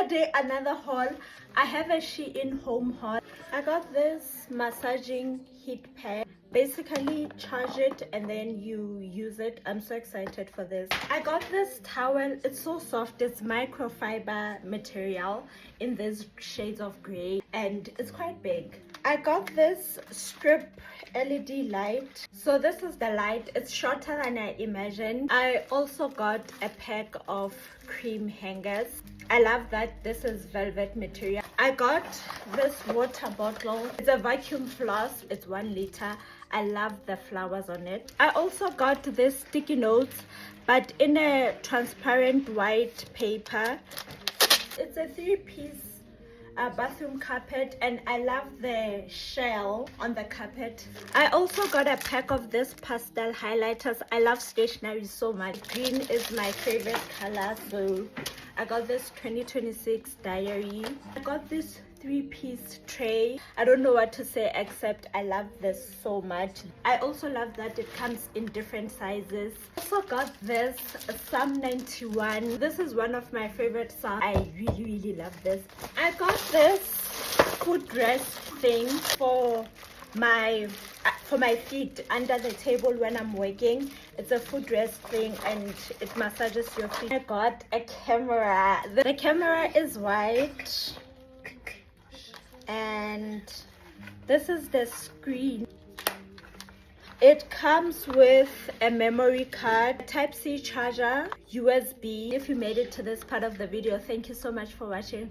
day, another haul. I have a Shein home haul. I got this massaging heat pad. Basically charge it and then you use it. I'm so excited for this. I got this towel. It's so soft. It's microfiber material in these shades of gray and it's quite big. I got this strip LED light. So this is the light. It's shorter than I imagined. I also got a pack of cream hangers. I love that this is velvet material. I got this water bottle. It's a vacuum floss. It's 1 liter. I love the flowers on it. I also got this sticky notes, but in a transparent white paper. It's a 3-piece bathroom carpet and I love the shell on the carpet. I also got a pack of this pastel highlighters. I love stationery so much. Green is my favorite color, so I got this 2026 diary. I got this 3-piece tray. I don't know what to say except I love this so much. I also love that it comes in different sizes. Also got this Psalm 91. This is one of my favorite songs. I really love this. I got this footrest thing for my feet under the table when I'm working. It's a footrest thing and it massages your feet. I got a camera. The camera is white and this is the screen. It comes with a memory card, Type-C charger, USB. If you made it to this part of the video, thank you so much for watching.